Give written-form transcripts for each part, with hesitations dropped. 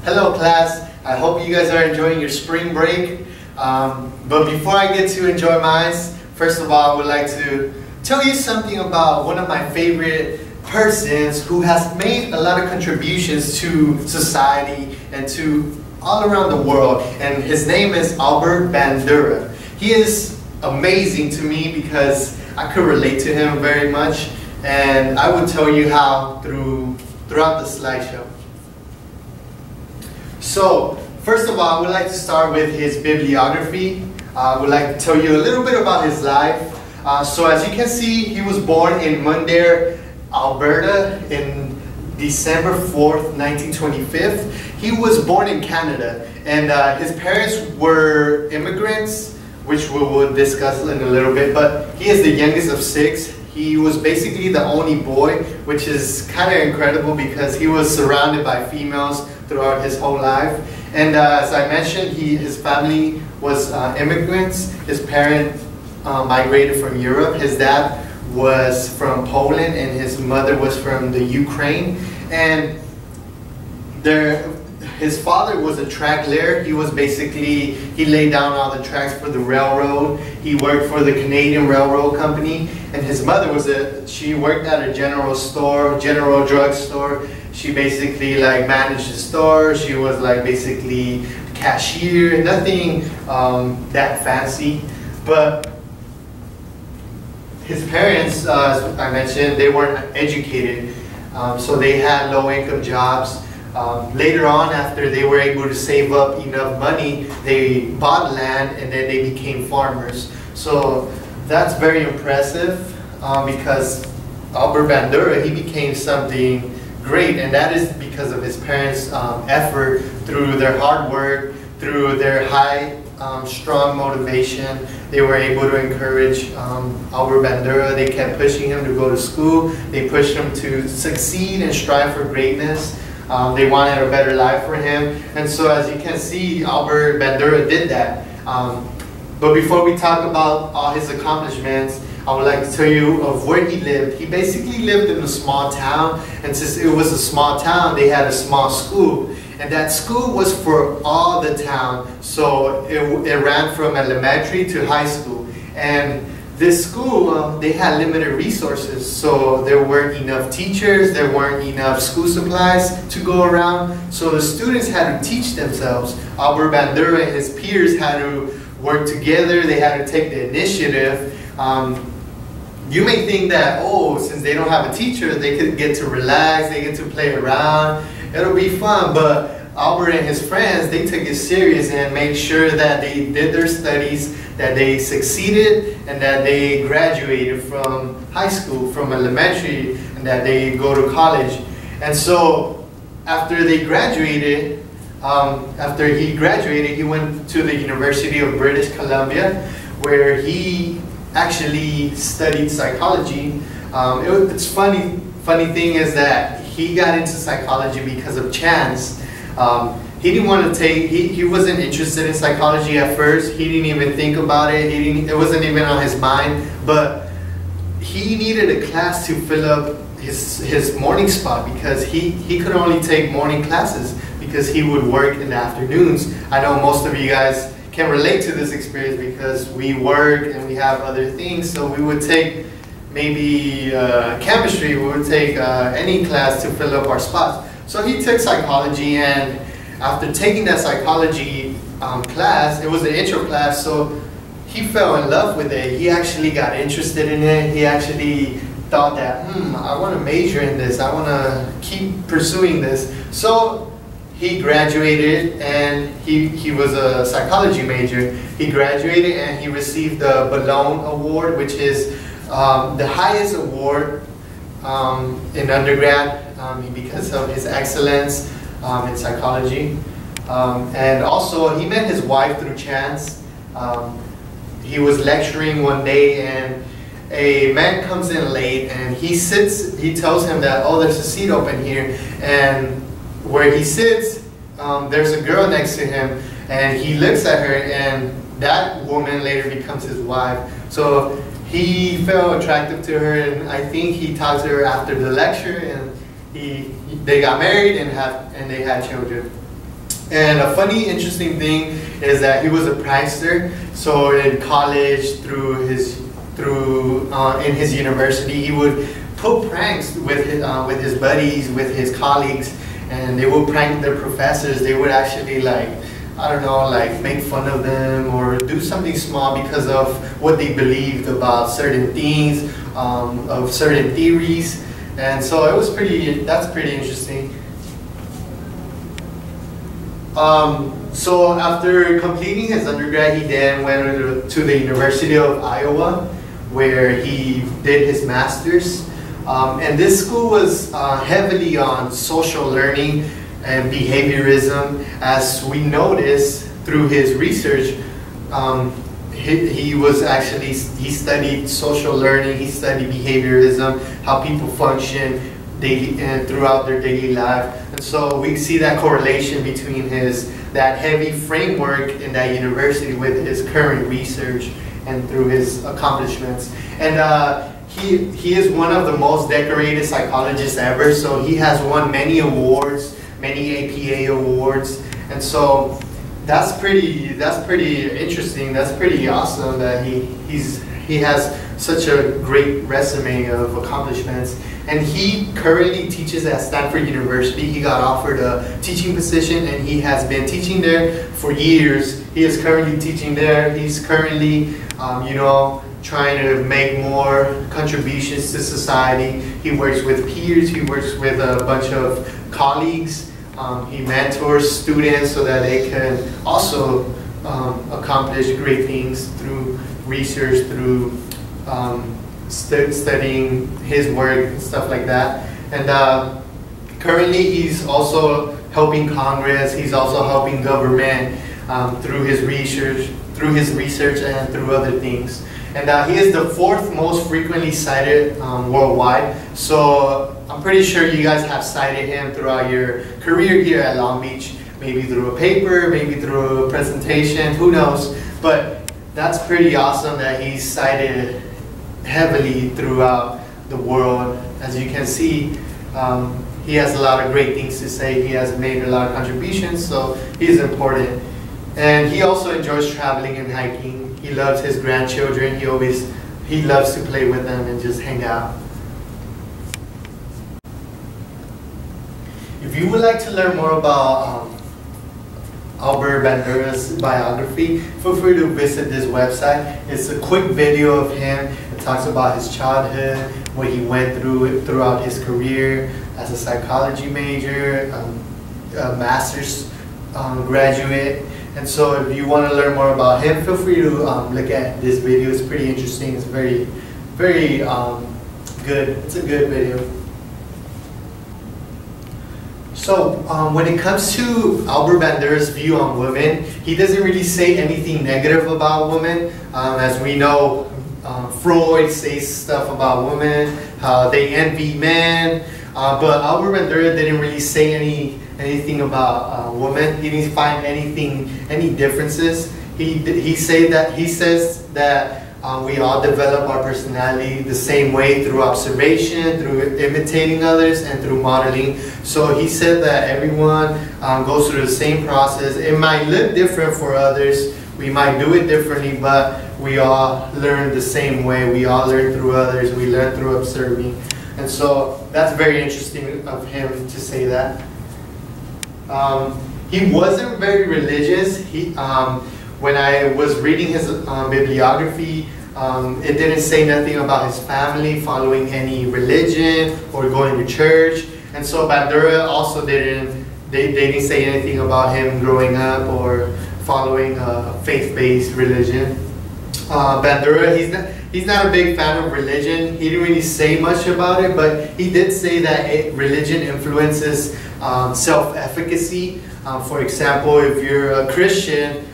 Hello class, I hope you guys are enjoying your spring break. But before I get to enjoy mine, first of all I would like to tell you something about one of my favorite persons who has made a lot of contributions to society and to all around the world, and his name is Albert Bandura. He is amazing to me because I could relate to him very much, and I would tell you how throughout the slideshow. So, first of all, I would like to start with his bibliography. I would like to tell you a little bit about his life. So as you can see, he was born in Mundare, Alberta in December 4th, 1925. He was born in Canada, and his parents were immigrants, which we will discuss in a little bit, but he is the youngest of 6. He was basically the only boy, which is kind of incredible because he was surrounded by females throughout his whole life. And as I mentioned, his family was immigrants. His parents migrated from Europe. His dad was from Poland and his mother was from the Ukraine. And his father was a track layer. He laid down all the tracks for the railroad. He worked for the Canadian Railroad Company. And his mother she worked at a general drug store. She basically managed the store. She was basically cashier, nothing that fancy. But his parents, as I mentioned, they weren't educated. So they had low-income jobs. Later on, after they were able to save up enough money, they bought land and then they became farmers. So that's very impressive because Albert Bandura, he became something great, and that is because of his parents' effort, through their hard work, through their high, strong motivation. They were able to encourage Albert Bandura. They kept pushing him to go to school. They pushed him to succeed and strive for greatness. They wanted a better life for him. And so as you can see, Albert Bandura did that. But before we talk about all his accomplishments, I would like to tell you of where he lived. He basically lived in a small town, and since it was a small town, they had a small school. And that school was for all the town. So it ran from elementary to high school. And this school, they had limited resources. So there weren't enough teachers, there weren't enough school supplies to go around. So the students had to teach themselves. Albert Bandura and his peers had to work together. They had to take the initiative. You may think that, oh, since they don't have a teacher, they could get to relax, they get to play around, it'll be fun. But Albert and his friends, they took it serious and made sure that they did their studies, that they succeeded, and that they graduated from high school, from elementary, and that they go to college. And so after they graduated, after he graduated, he went to the University of British Columbia, where he actually studied psychology. It's funny thing is that he got into psychology because of chance. He didn't want to he wasn't interested in psychology at first. He didn't even think about it. It wasn't even on his mind. But he needed a class to fill up his morning spot because he could only take morning classes because he would work in the afternoons. I know most of you guys can relate to this experience because we work and we have other things. So we would take maybe chemistry, we would take any class to fill up our spots. So he took psychology, and after taking that psychology class, it was an intro class, so he fell in love with it. He actually got interested in it. He actually thought that, I want to major in this. I want to keep pursuing this. So he graduated, and he was a psychology major. He graduated and he received the Ballon Award, which is the highest award in undergrad because of his excellence in psychology. And also he met his wife through chance. He was lecturing one day and a man comes in late, and he tells him that, oh, there's a seat open here. And where he sits, there's a girl next to him, and he looks at her, and that woman later becomes his wife. So he felt attracted to her, and I think he talked to her after the lecture, and they got married and they had children. And a funny, interesting thing is that he was a prankster. So in college, in his university, he would put pranks with his buddies, with his colleagues, and they would prank their professors. They would actually, like, I don't know, like make fun of them or do something small because of what they believed about certain things, of certain theories. And so it was that's pretty interesting. So after completing his undergrad, he then went to the University of Iowa, where he did his master's. And this school was heavily on social learning and behaviorism. As we noticed through his research, he studied social learning, he studied behaviorism, how people function daily and throughout their daily life. And so we see that correlation between that heavy framework in that university with his current research and through his accomplishments. And he is one of the most decorated psychologists ever. So he has won many awards, many APA awards, and so that's pretty interesting. That's pretty awesome that he has such a great resume of accomplishments. And he currently teaches at Stanford University. He got offered a teaching position, and he has been teaching there for years. He is currently teaching there. He's currently, trying to make more contributions to society. He works with peers. He works with a bunch of colleagues. He mentors students so that they can also accomplish great things through research, through studying his work and stuff like that. And currently he's also helping Congress. He's also helping government through his research and through other things. And he is the 4th most frequently cited worldwide. So I'm pretty sure you guys have cited him throughout your career here at Long Beach, maybe through a paper, maybe through a presentation, who knows. But that's pretty awesome that he's cited heavily throughout the world. As you can see, he has a lot of great things to say. He has made a lot of contributions, so he's important. And he also enjoys traveling and hiking. He loves his grandchildren. He loves to play with them and just hang out. If you would like to learn more about Albert Bandura's biography, feel free to visit this website. It's a quick video of him. It talks about his childhood, what he went through throughout his career as a psychology major, a master's graduate. And so if you want to learn more about him, feel free to look at this video. It's pretty interesting. It's very, very good. It's a good video. So when it comes to Albert Bandura's view on women, he doesn't really say anything negative about women. As we know, Freud says stuff about women, how they envy men. But Albert Bandura didn't really say anything about women. He didn't find any differences. He says that we all develop our personality the same way through observation, through imitating others, and through modeling. So he said that everyone goes through the same process. It might look different for others. We might do it differently, but we all learn the same way. We all learn through others. We learn through observing. And so that's very interesting of him to say that. He wasn't very religious. When I was reading his bibliography, it didn't say nothing about his family following any religion or going to church. And so Bandura also didn't say anything about him growing up or following a faith-based religion. Bandura, he's not a big fan of religion. He didn't really say much about it, but he did say that religion influences self-efficacy. For example, if you're a Christian,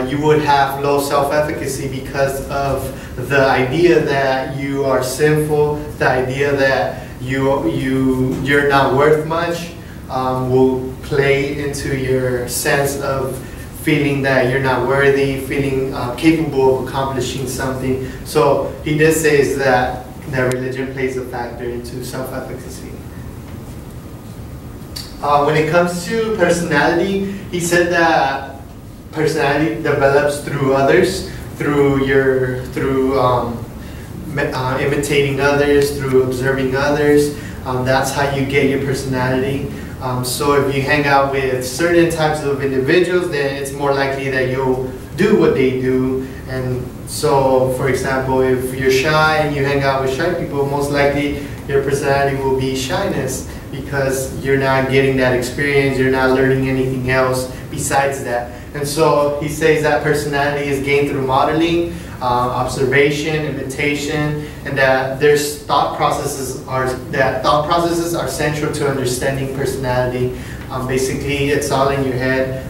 you would have low self-efficacy because of the idea that you are sinful, the idea that you're not worth much will play into your sense of feeling that you're not worthy, feeling capable of accomplishing something. So he did say that religion plays a factor into self-efficacy. When it comes to personality, he said that personality develops through others, through imitating others, through observing others. That's how you get your personality. So if you hang out with certain types of individuals, then it's more likely that you'll do what they do. And so, for example, if you're shy and you hang out with shy people, most likely your personality will be shyness, because you're not getting that experience, you're not learning anything else besides that. And so he says that personality is gained through modeling, observation, imitation, and that there's thought processes are central to understanding personality. Basically, it's all in your head.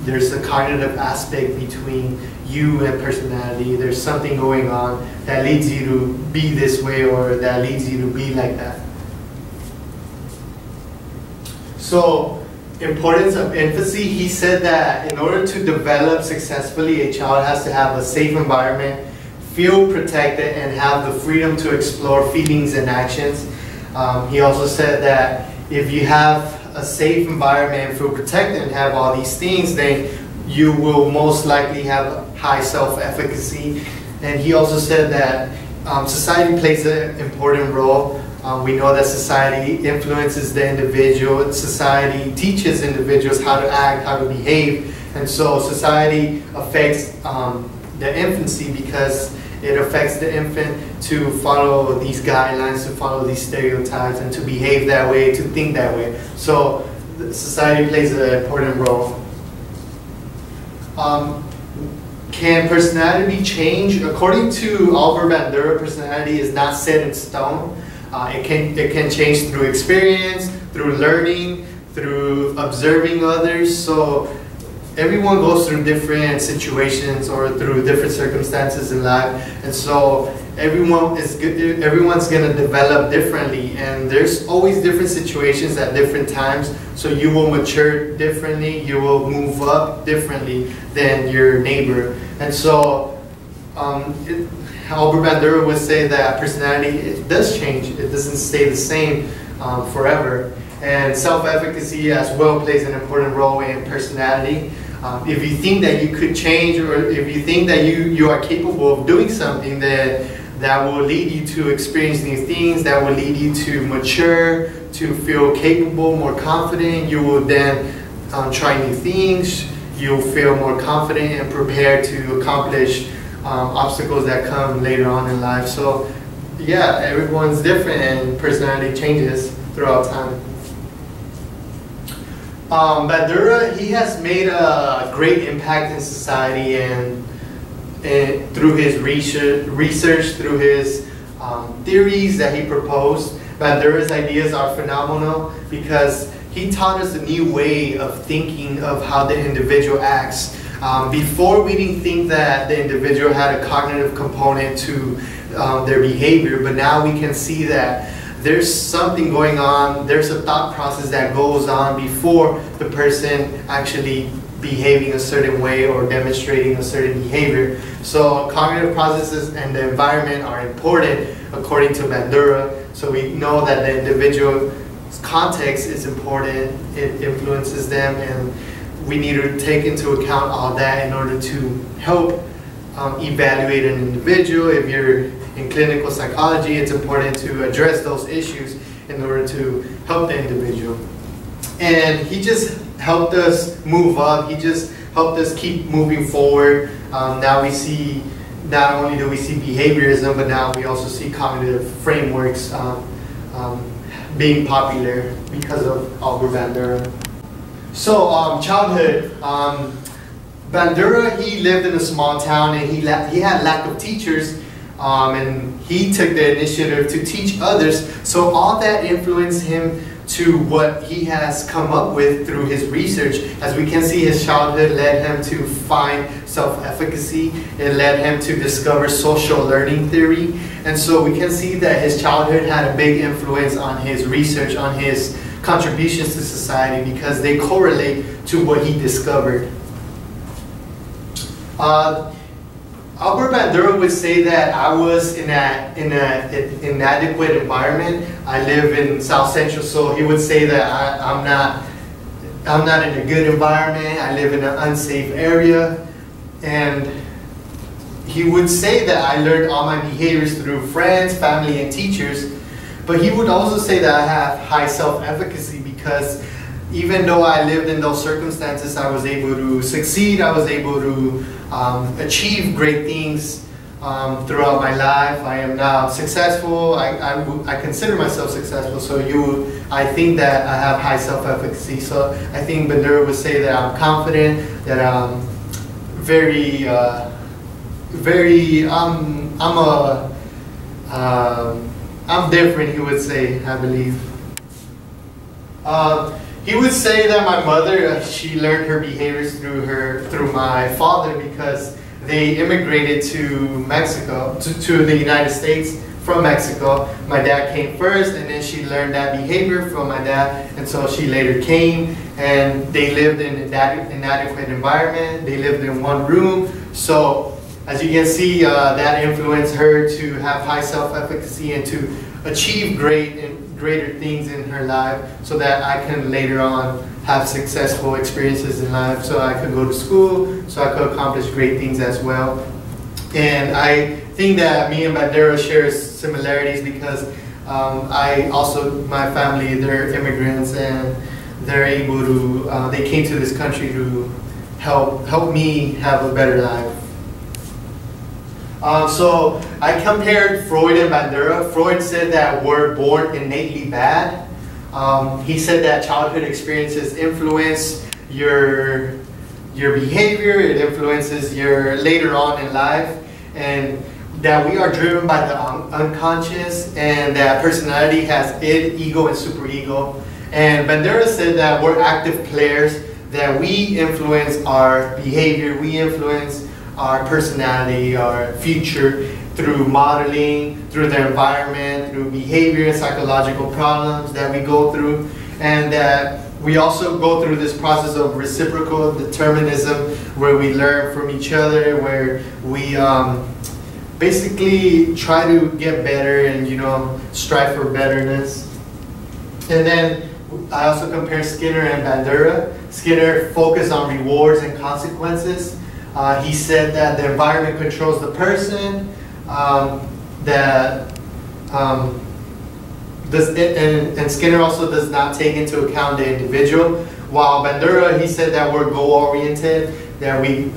There's a cognitive aspect between you and personality. There's something going on that leads you to be this way, or that leads you to be like that. So, importance of infancy, he said that in order to develop successfully, a child has to have a safe environment, feel protected, and have the freedom to explore feelings and actions. He also said that if you have a safe environment, feel protected, and have all these things, then you will most likely have high self-efficacy. And he also said that society plays an important role. We know that society influences the individual. Society teaches individuals how to act, how to behave. And so society affects the infancy, because it affects the infant to follow these guidelines, to follow these stereotypes, and to behave that way, to think that way. So society plays an important role. Can personality be changed? According to Albert Bandura, personality is not set in stone. It can change through experience, through learning, through observing others. So everyone goes through different situations or through different circumstances in life, and so everyone's going to develop differently, and there's always different situations at different times. So you will mature differently, you will move up differently than your neighbor. And so Albert Bandura would say that personality, it does change. It doesn't stay the same forever. And self-efficacy as well plays an important role in personality. If you think that you could change, or if you think that you are capable of doing something, that will lead you to experience new things, that will lead you to mature, to feel capable, more confident. You will then try new things. You'll feel more confident and prepared to accomplish obstacles that come later on in life. So yeah, everyone's different, and personality changes throughout time. Bandura, he has made a great impact in society, and through his research, through his theories that he proposed. Bandura's ideas are phenomenal because he taught us a new way of thinking of how the individual acts. Before, we didn't think that the individual had a cognitive component to their behavior, but now we can see that there's something going on, there's a thought process that goes on before the person actually behaving a certain way or demonstrating a certain behavior. So cognitive processes and the environment are important according to Bandura. So we know that the individual context is important, it influences them, and we need to take into account all that in order to help evaluate an individual. If you're in clinical psychology, it's important to address those issues in order to help the individual. And he just helped us move up. He just helped us keep moving forward. Now we see, not only do we see behaviorism, but now we also see cognitive frameworks being popular because of Albert Bandura. So childhood. Bandura, he lived in a small town, and he had lack of teachers, and he took the initiative to teach others. So all that influenced him to what he has come up with through his research. As we can see, his childhood led him to find self-efficacy. It led him to discover social learning theory. And so we can see that his childhood had a big influence on his research, on his contributions to society, because they correlate to what he discovered. Albert Bandura would say that I was in an inadequate environment. I live in South Central, so he would say that I'm not in a good environment. I live in an unsafe area, and he would say that I learned all my behaviors through friends, family, and teachers. But he would also say that I have high self-efficacy, because even though I lived in those circumstances, I was able to succeed. I was able to achieve great things throughout my life. I am now successful. I consider myself successful. So I think that I have high self-efficacy. So I think Bandura would say that I'm confident, that I'm I'm different, he would say, I believe. He would say that my mother, she learned her behaviors through my father, because they immigrated to Mexico, to the United States from Mexico. My dad came first, and then she learned that behavior from my dad, and so she later came, and they lived in an inadequate environment. They lived in one room. So as you can see, that influenced her to have high self-efficacy and to achieve greater things in her life, so that I can later on have successful experiences in life, so I could go to school, so I could accomplish great things as well. And I think that me and Bandura share similarities, because my family, they're immigrants, and they're able to, they came to this country to help me have a better life. So I compared Freud and Bandura. Freud said that we're born innately bad. He said that childhood experiences influence your behavior, it influences your later on in life, and that we are driven by the unconscious, and that personality has id, ego, and superego. And Bandura said that we're active players, that we influence our behavior, we influence our personality, our future, through modeling, through the environment, through behavior and psychological problems that we go through, and that we also go through this process of reciprocal determinism, where we learn from each other, where we basically try to get better and, strive for betterness. And then I also compare Skinner and Bandura. Skinner focused on rewards and consequences. He said that the environment controls the person, and Skinner also does not take into account the individual. While Bandura, he said that we're goal-oriented, that we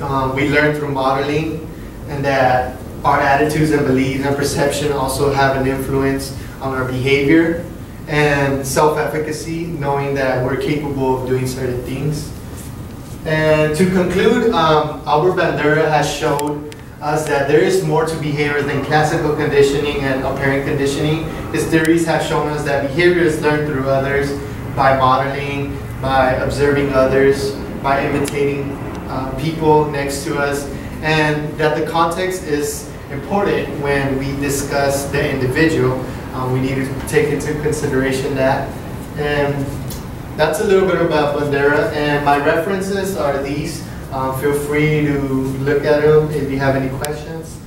learn through modeling, and that our attitudes and beliefs and perception also have an influence on our behavior, and self-efficacy, knowing that we're capable of doing certain things. And to conclude, Albert Bandura has showed us that there is more to behavior than classical conditioning and apparent conditioning. His theories have shown us that behavior is learned through others, by modeling, by observing others, by imitating people next to us, and that the context is important when we discuss the individual. We need to take into consideration that. And that's a little bit about Bandura, and my references are these. Feel free to look at them if you have any questions.